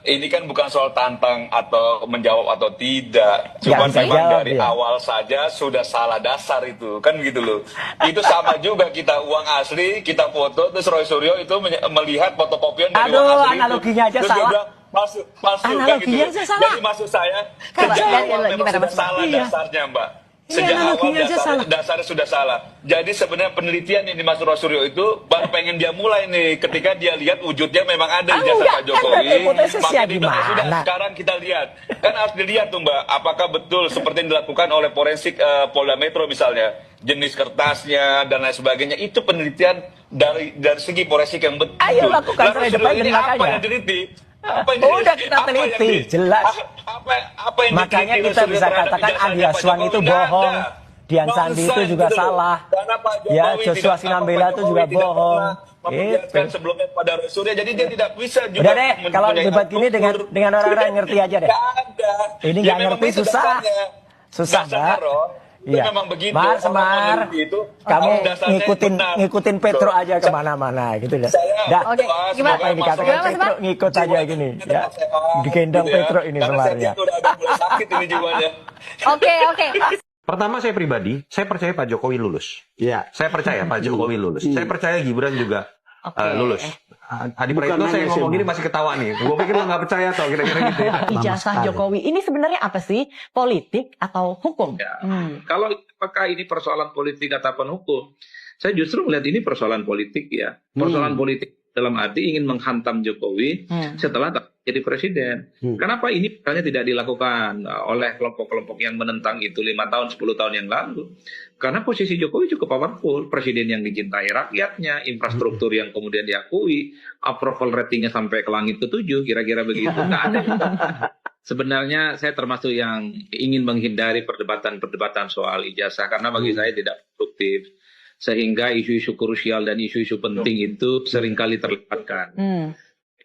ini kan bukan soal tantang atau menjawab atau tidak. Cuma bisa memang jawab, dari ya. awal saja sudah salah dasar itu. Kan gitu loh. Itu sama juga kita uang asli, kita foto, terus Roy Suryo itu melihat fotokopian dari uang Aduh, asli analoginya itu. aja Terus dia salah. bilang, masuk kan gitu. Analoginya aja salah. Jadi maksud saya, Coba, sejak dari- awal memang gimana, sudah Mas? salah Iya. dasarnya, Mbak. Iya, Sejak awal analoginya aja salah. dasarnya sudah salah. Jadi sebenarnya penelitian yang dimaksud Roy Suryo itu baru pengen dia mulai nih ketika dia lihat wujudnya memang ada di jasa enggak, Pak Jokowi. kan hipotesisnya Maka dia bilang, gimana? sudah sekarang kita lihat. Kan harus dilihat tuh Mbak, apakah betul seperti yang dilakukan oleh forensik Polda Metro misalnya, jenis kertasnya dan lain sebagainya. Itu penelitian dari segi forensik yang betul. Ayo lakukan Lalu trade Suryo independen ini apa makanya. yang teliti? Apa yang Udah teliti? kita Apa yang teliti, di- jelas. Apa yang Makanya diteliti kita Suryo bisa terhadap katakan ijazahnya Andi Pak Aswan Jokowi? itu Nggak bohong. ada. Dian Sandi itu Nonsense juga gitu loh. salah. Karena Pak Jokowi Ya, tidak- Joshua apa, Sinambela Pak itu Jokowi juga tidak bohong. pernah memperlihatkan Gitu. sebelumnya pada Roy Suryo, jadi dia tidak bisa juga Udah deh, kalau mempunyai debat gini struktur. dengan orang-orang yang ngerti aja deh. Nggak ada. Ini Ya, nggak memang ngerti, itu susah. dasarnya. Susah, Dasarnya, Mbak. Ron. Itu Iya. memang begitu. Mar, Orang Semar, meneliti itu, kamu dasarnya ngikutin benar. ngikutin Petro aja kemana-mana gitu dah. Saya Dah. Oke, doa gimana? Apa yang dikatakan Gimana, Mas Petro Semar? ngikut aja gini ya. Digendong Gitu ya. Petro ini Karena Semar saya ya. itu udah agak mulai sakit ini jiwanya. Oke, oke. Pertama saya pribadi, saya percaya Pak Jokowi lulus. Ya. Saya percaya Pak Jokowi lulus. Saya percaya Gibran juga lulus. Adi Bukan Praetno saya hanya ngomong SMA. gini masih ketawa nih. Gue pikir lo nggak percaya atau kira-kira gitu ya. Ijazah sekali. Jokowi ini sebenarnya apa sih? Politik atau hukum? Ya. Kalau apakah ini persoalan politik ataupun hukum, saya justru melihat ini persoalan politik ya. Persoalan politik dalam arti ingin menghantam Jokowi setelah jadi presiden. Kenapa ini misalnya tidak dilakukan oleh kelompok-kelompok yang menentang itu 5 tahun, 10 tahun yang lalu? Karena posisi Jokowi cukup powerful, presiden yang dicintai rakyatnya, infrastruktur yang kemudian diakui, approval ratingnya sampai ke langit ke-7, kira-kira begitu. Nggak ada. Sebenarnya saya termasuk yang ingin menghindari perdebatan-perdebatan soal ijazah karena bagi saya tidak produktif. Sehingga isu-isu krusial dan isu-isu penting itu seringkali terlewatkan.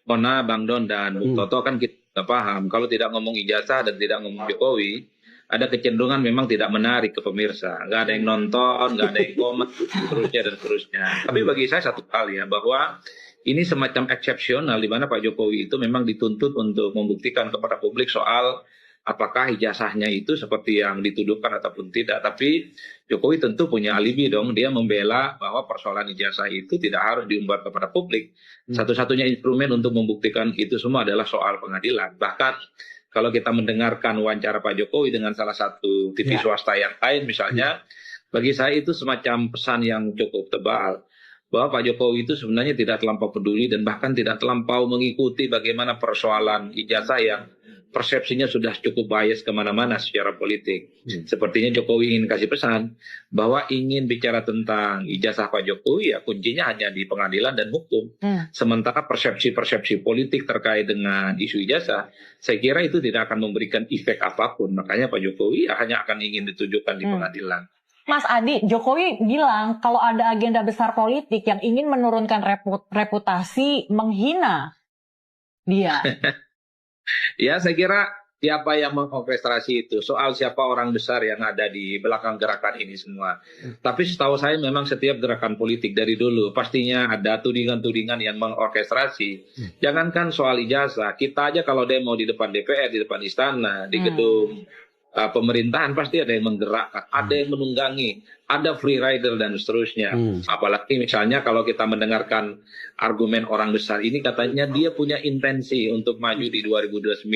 Karena Bang Don dan Bung Toto kan kita paham, kalau tidak ngomong ijazah dan tidak ngomong Jokowi, ada kecenderungan memang tidak menarik ke pemirsa. Nggak ada yang nonton, nggak ada yang komen, seterusnya dan seterusnya. Tapi bagi saya satu hal ya, bahwa ini semacam eksepsional di mana Pak Jokowi itu memang dituntut untuk membuktikan kepada publik soal apakah ijazahnya itu seperti yang dituduhkan ataupun tidak. Tapi Jokowi tentu punya alibi dong, dia membela bahwa persoalan ijazah itu tidak harus diumbar kepada publik. Satu-satunya instrumen untuk membuktikan itu semua adalah soal pengadilan. Bahkan kalau kita mendengarkan wawancara Pak Jokowi dengan salah satu TV swasta yang lain misalnya, bagi saya itu semacam pesan yang cukup tebal. Bahwa Pak Jokowi itu sebenarnya tidak terlampau peduli dan bahkan tidak terlampau mengikuti bagaimana persoalan ijazah yang persepsinya sudah cukup bias kemana-mana secara politik. Sepertinya Jokowi ingin kasih pesan bahwa ingin bicara tentang ijazah Pak Jokowi ya kuncinya hanya di pengadilan dan hukum. Sementara persepsi-persepsi politik terkait dengan isu ijazah, saya kira itu tidak akan memberikan efek apapun. Makanya Pak Jokowi ya hanya akan ingin ditujukan di pengadilan. Mas Adi, Jokowi bilang kalau ada agenda besar politik yang ingin menurunkan reputasi, menghina dia. Ya, saya kira siapa yang mengorkestrasi itu, soal siapa orang besar yang ada di belakang gerakan ini semua. Tapi setahu saya memang setiap gerakan politik dari dulu pastinya ada tudingan-tudingan yang mengorkestrasi. Jangankan soal ijazah, kita aja kalau demo di depan DPR, di depan istana, di gedung pemerintahan pasti ada yang menggerakkan, ada yang menunggangi, ada free rider dan seterusnya. Apalagi misalnya kalau kita mendengarkan argumen orang besar ini katanya dia punya intensi untuk maju di 2029.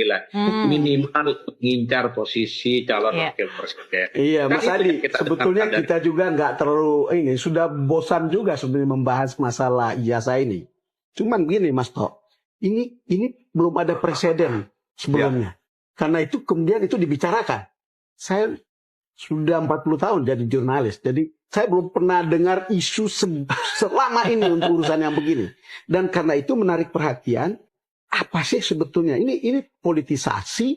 Minimal untuk mengincar posisi calon wakil presiden. Iya, Kan Mas itu Adi, yang kita sebetulnya dengarkan kita juga nggak terlalu ini sudah bosan juga sebenarnya membahas masalah ijazah ini. Cuman begini, Mas Tok, ini belum ada presiden sebelumnya. Karena itu kemudian itu dibicarakan. Saya sudah 40 tahun jadi jurnalis, jadi saya belum pernah dengar isu selama ini untuk urusan yang begini. Dan karena itu menarik perhatian, apa sih sebetulnya? Ini politisasi,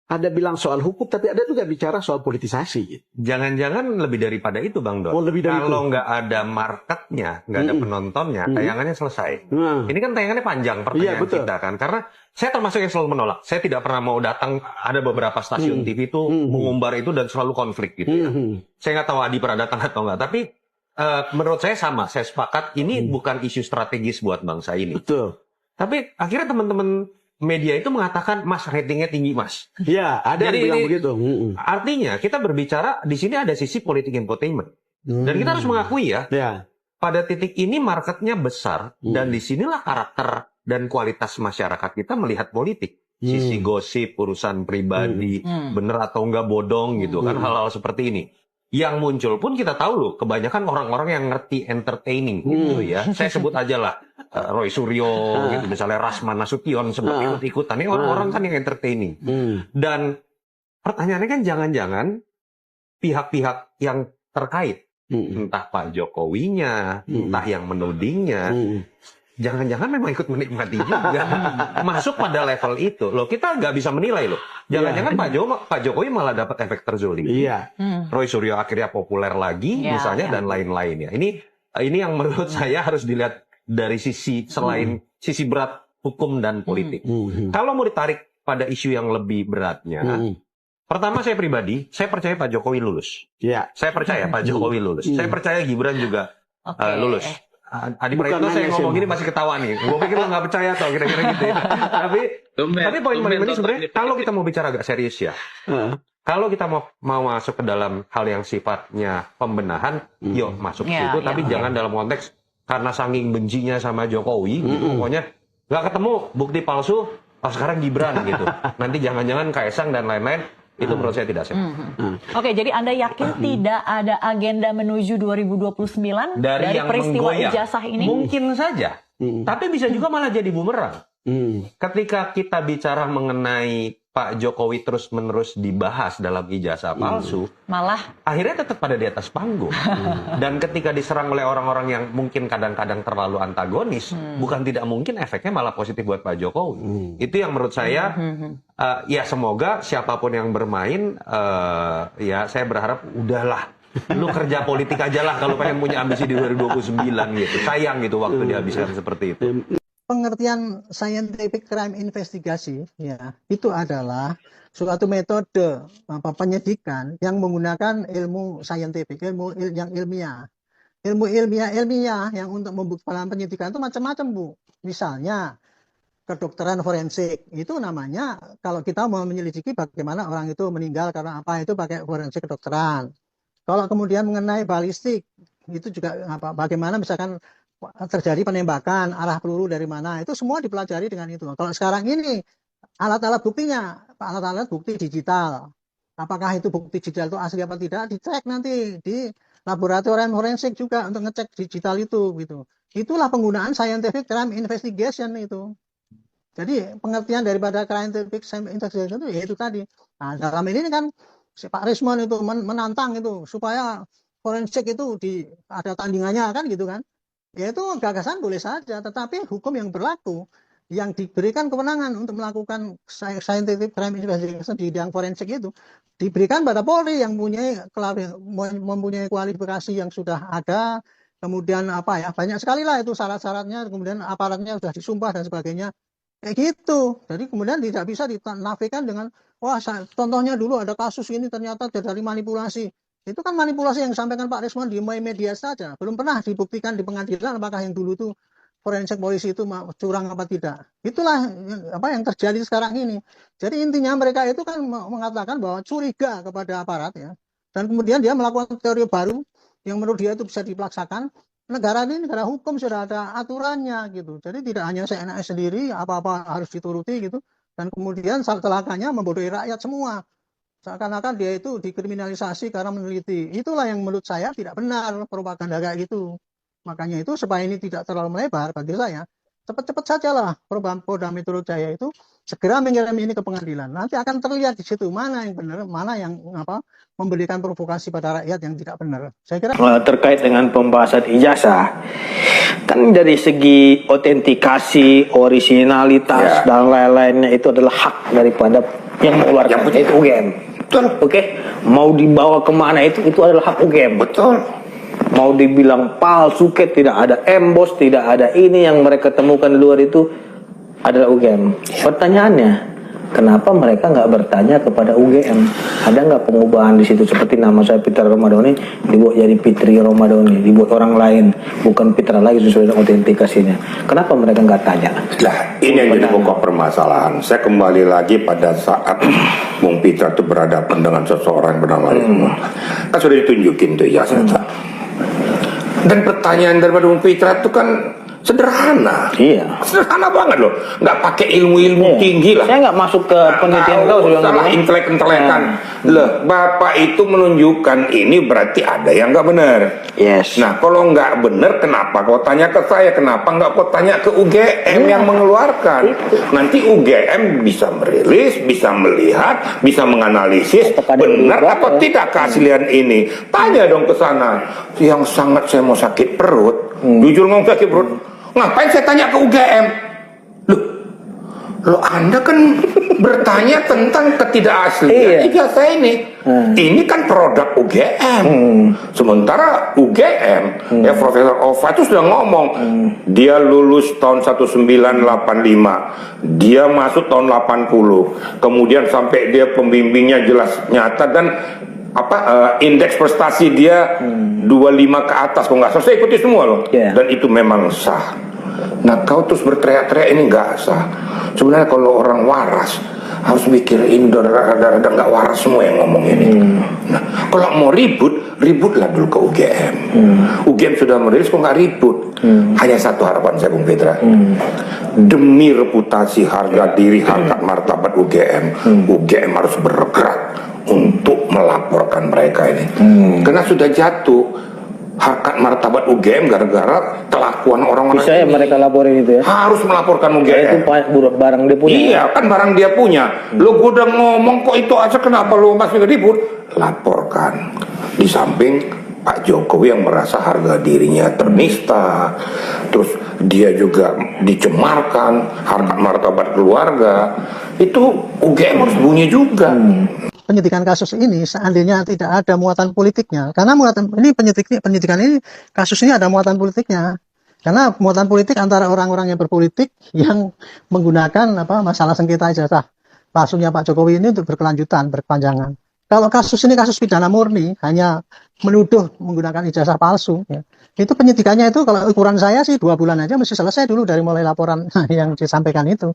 ada bilang soal hukum, tapi ada juga bicara soal politisasi. Jangan-jangan lebih daripada itu Bang Don. Oh, lebih dari Kalau itu. nggak ada marketnya, nggak ada penontonnya, tayangannya selesai. Nah. Ini kan tayangannya panjang pertanyaan betul. kita kan. Karena saya termasuk yang selalu menolak. Saya tidak pernah mau datang, ada beberapa stasiun TV itu mengumbar itu dan selalu konflik gitu ya. Saya nggak tahu Adi pernah datang atau nggak. Tapi menurut saya sama, saya sepakat ini bukan isu strategis buat bangsa ini. Betul. Tapi akhirnya teman-teman media itu mengatakan Mas ratingnya tinggi Mas. Ya, ada Jadi yang bilang ini- begitu. Artinya kita berbicara di sini ada sisi politik infotainment. Dan kita harus mengakui ya, Ya. pada titik ini marketnya besar dan disinilah karakter dan kualitas masyarakat kita melihat politik. Sisi gosip, urusan pribadi, bener atau enggak bodong gitu kan, hal-hal seperti ini. Yang muncul pun kita tahu loh, kebanyakan orang-orang yang ngerti entertaining gitu ya. Saya sebut aja lah Roy Suryo, gitu, misalnya Rasman Nasution sempat ikut-ikutan. Ini orang-orang kan yang entertaining. Dan pertanyaannya kan jangan-jangan pihak-pihak yang terkait, entah Pak Jokowinya, entah yang menudingnya, jangan-jangan memang ikut menikmati juga. Masuk pada level itu. Loh, kita nggak bisa menilai loh. Jangan-jangan Pak Jokowi malah dapat efek terzolimi. Iya. Roy Suryo akhirnya populer lagi, Ya, misalnya, ya. dan lain-lain ya. Ini yang menurut saya harus dilihat dari sisi selain sisi berat hukum dan politik. Kalau mau ditarik pada isu yang lebih beratnya, pertama saya pribadi, saya percaya Pak Jokowi lulus. Iya. Saya percaya Pak Jokowi lulus. Saya percaya Gibran juga Oke. lulus. Adi Bukan Praetno saya hanya ngomong SMA. gini masih ketawa nih. Gue pikir lo nggak percaya atau kira-kira gitu ya. Tapi poin penting ini sebenarnya kalau kita mau bicara agak serius ya. Kalau kita mau masuk ke dalam hal yang sifatnya pembenahan, yuk masuk Ya, situ. ya, Tapi ya. jangan dalam konteks karena saking bencinya sama Jokowi, gitu, pokoknya nggak ketemu bukti palsu. Oh sekarang Gibran gitu. Nanti jangan-jangan Kaisang dan lain-lain. Itu menurut saya tidak sehat. Oke, jadi Anda yakin tidak ada agenda menuju 2029 Dari yang peristiwa menggoyang. ijazah ini? Mungkin saja. Tapi bisa juga malah jadi bumerang. Ketika kita bicara mengenai Pak Jokowi terus-menerus dibahas dalam ijazah palsu, Malah akhirnya tetap pada di atas panggung. Dan ketika diserang oleh orang-orang yang mungkin kadang-kadang terlalu antagonis, bukan tidak mungkin efeknya malah positif buat Pak Jokowi. Itu yang menurut saya, ya semoga siapapun yang bermain, ya saya berharap udahlah. Lu kerja politik aja lah kalau pengen punya ambisi di 2029 gitu. Sayang gitu waktu dihabiskan seperti itu. Pengertian scientific crime investigasi ya itu adalah suatu metode penyidikan yang menggunakan ilmu saintifik, yang ilmiah. Ilmu ilmiah yang untuk membuktikan penyidikan itu macam-macam, Bu. Misalnya kedokteran forensik itu namanya, kalau kita mau menyelidiki bagaimana orang itu meninggal karena apa, itu pakai forensik kedokteran. Kalau kemudian mengenai balistik itu juga bagaimana misalkan terjadi penembakan, arah peluru dari mana, itu semua dipelajari dengan itu. Kalau sekarang ini alat-alat buktinya, alat-alat bukti digital, apakah itu bukti digital itu asli apa tidak, dicek nanti di laboratorium forensik juga untuk ngecek digital itu gitu. Itulah penggunaan scientific crime investigation itu. Jadi pengertian daripada scientific crime investigation itu yaitu tadi. Nah, dalam ini kan si Pak Rismon itu menantang itu supaya forensik itu ada tandingannya kan gitu kan. Ya itu gagasan boleh saja, tetapi hukum yang berlaku yang diberikan kewenangan untuk melakukan scientific crime investigation di bidang forensik itu diberikan pada Polri yang mempunyai kualifikasi yang sudah ada, kemudian banyak sekali lah itu syarat-syaratnya, kemudian aparatnya sudah disumpah dan sebagainya kayak gitu. Jadi kemudian tidak bisa dinafikan dengan contohnya dulu ada kasus ini ternyata dari manipulasi. Itu kan manipulasi yang disampaikan Pak Rismon di media saja. Belum pernah dibuktikan di pengadilan apakah yang dulu itu forensik polisi itu curang apa tidak. Itulah yang terjadi sekarang ini. Jadi intinya mereka itu kan mengatakan bahwa curiga kepada aparat ya. Dan kemudian dia melakukan teori baru yang menurut dia itu bisa dipelaksakan. Negara ini negara hukum, sudah ada aturannya gitu. Jadi tidak hanya seenaknya sendiri, apa-apa harus dituruti gitu. Dan kemudian celakanya membodohi rakyat semua. Seakan-akan dia itu dikriminalisasi karena meneliti. Itulah yang menurut saya tidak benar, propaganda kayak gitu. Makanya itu supaya ini tidak terlalu melebar bagi saya, cepat-cepat sajalah Polda Metro Jaya itu segera mengirim ini ke pengadilan. Nanti akan terlihat di situ mana yang benar, mana yang memberikan provokasi pada rakyat yang tidak benar. Saya kira terkait dengan pembahasan ijazah, kan dari segi autentikasi, originalitas dan lain-lainnya itu adalah hak daripada yang mengeluarkan itu UGM. Betul. Oke, mau dibawa kemana itu adalah hak UGM. Betul. Mau dibilang palsu, tidak ada emboss, tidak ada ini yang mereka temukan di luar itu adalah UGM. Pertanyaannya, Kenapa mereka nggak bertanya kepada UGM? Ada nggak pengubahan di situ seperti nama saya Fitra Romadhoni dibuat jadi Fitri Romadhoni, dibuat orang lain, bukan Fitra lagi sesuai dengan autentikasinya. Kenapa mereka nggak tanya? Nah, ini yang jadi pokok permasalahan. Saya kembali lagi pada saat Bung Fitra itu berhadapan dengan seseorang bernama Rizwan. Kan sudah ditunjukin tuh ijazahnya. Dan pertanyaan daripada Bung Fitra itu kan sederhana. Iya. Sederhana banget loh. Nggak pakai ilmu-ilmu tinggi lah. Saya nggak masuk ke penelitian kau sudah salah intelek-intelekan. Loh, Bapak itu menunjukkan ini berarti ada yang nggak benar. Yes. Nah, kalau nggak benar, kenapa kau tanya ke saya? Kenapa nggak kau tanya ke UGM yang mengeluarkan? Nanti UGM bisa merilis, bisa melihat, bisa menganalisis benar atau tidak keaslian ini. Tanya dong ke sana. Yang sangat saya mau sakit perut, jujur ngomong sakit perut. Ngapain saya tanya ke UGM? Loh Anda kan bertanya tentang ketidakaslian ijazah ini. Ini kan produk UGM. Sementara UGM, ya Profesor Ova itu sudah ngomong, dia lulus tahun 1985, dia masuk tahun 80, kemudian sampai dia pembimbingnya jelas nyata dan indeks prestasi dia 25 ke atas, kalau nggak salah. Saya ikuti semua loh, dan itu memang sah. Nah, kau terus berteriak-teriak ini nggak sah. Sebenarnya kalau orang waras harus mikir ini rada-rada nggak waras semua yang ngomong ini. Nah, kalau mau ributlah dulu ke UGM. UGM sudah merilis, kok nggak ribut? Hanya satu harapan saya, Bung Fitra. Demi reputasi, harga diri, harkat martabat UGM, UGM harus bergerak untuk melaporkan mereka ini. Karena sudah jatuh harkat martabat UGM gara-gara kelakuan orang-orang bisa ya mereka laporin itu ya? Harus melaporkan UGM. Itu barang dia punya. Iya, kan barang dia punya. Lo gue udah ngomong kok itu aja, kenapa lo masih ribut? Laporkan. Di samping Pak Jokowi yang merasa harga dirinya ternista, terus dia juga dicemarkan, harkat martabat keluarga, itu UGM harus bunyi juga. Penyidikan kasus ini seandainya tidak ada muatan politiknya, karena penyidikan ini kasus ini ada muatan politiknya, karena muatan politik antara orang-orang yang berpolitik yang menggunakan masalah sengketa ijazah palsunya Pak Jokowi ini untuk berkelanjutan, berkepanjangan. Kalau kasus ini kasus pidana murni, hanya menuduh menggunakan ijazah palsu, ya, itu penyidikannya itu kalau ukuran saya sih 2 bulan aja mesti selesai dulu dari mulai laporan yang disampaikan itu.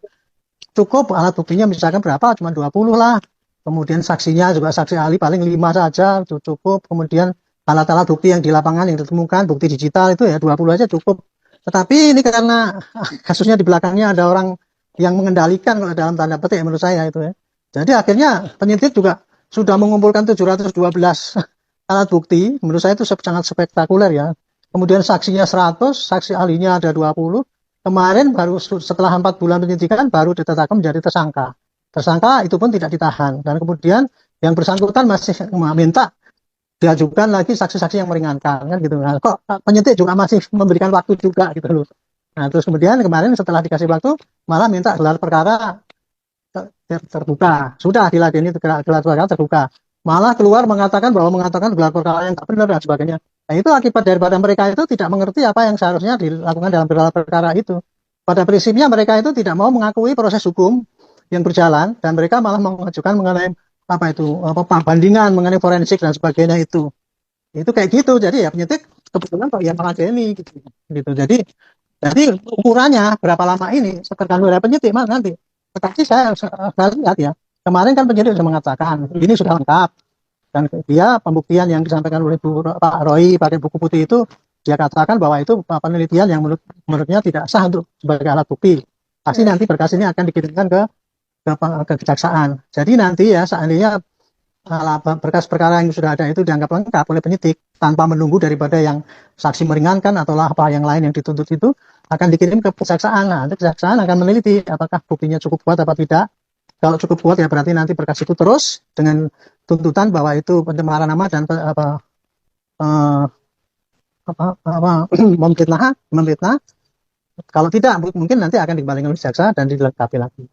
Cukup alat buktinya misalkan berapa, cuma 20 lah. Kemudian saksinya juga saksi ahli paling 5 saja itu cukup. Kemudian alat-alat bukti yang di lapangan yang ditemukan, bukti digital itu ya 20 aja cukup. Tetapi ini karena kasusnya di belakangnya ada orang yang mengendalikan kalau dalam tanda petik menurut saya itu ya. Jadi akhirnya penyidik juga sudah mengumpulkan 712 alat bukti. Menurut saya itu sangat spektakuler ya. Kemudian saksinya 100, saksi ahlinya ada 20. Kemarin baru setelah 4 bulan penyidikan baru ditetapkan menjadi tersangka. Tersangka itu pun tidak ditahan, dan kemudian yang bersangkutan masih minta diajukan lagi saksi-saksi yang meringankan kan gitu. Nah, kok penyidik juga masih memberikan waktu juga gitu loh. Nah, terus kemudian kemarin setelah dikasih waktu malah minta gelar perkara terbuka. Sudah diladeni gelar perkara terbuka. Malah keluar mengatakan gelar perkara yang tak benar dan sebagainya. Nah, itu akibat daripada mereka itu tidak mengerti apa yang seharusnya dilakukan dalam gelar perkara itu. Pada prinsipnya mereka itu tidak mau mengakui proses hukum yang berjalan, dan mereka malah mengajukan mengenai bandingan mengenai forensik dan sebagainya itu kayak gitu. Jadi ya penyidik kebetulan kok yang mengadeni gitu. Jadi ukurannya berapa lama ini tergantung dari penyidik mas nanti. Tetapi saya lihat ya kemarin kan penyidik sudah mengatakan ini sudah lengkap, dan dia pembuktian yang disampaikan oleh Pak Roy pada buku putih itu dia katakan bahwa itu penelitian yang menurutnya tidak sah untuk sebagai alat bukti. Pasti nanti berkas ini akan dikirimkan ke kejaksaan. Jadi nanti ya seandainya berkas perkara yang sudah ada itu dianggap lengkap oleh penyidik tanpa menunggu daripada yang saksi meringankan atau apa yang lain yang dituntut itu akan dikirim ke kejaksaan. Nah, nanti kejaksaan akan meneliti apakah buktinya cukup kuat atau tidak. Kalau cukup kuat ya berarti nanti berkas itu terus dengan tuntutan bahwa itu pencemaran nama dan memfitnah. Kalau tidak mungkin nanti akan dikembalikan oleh jaksa dan dilengkapi lagi.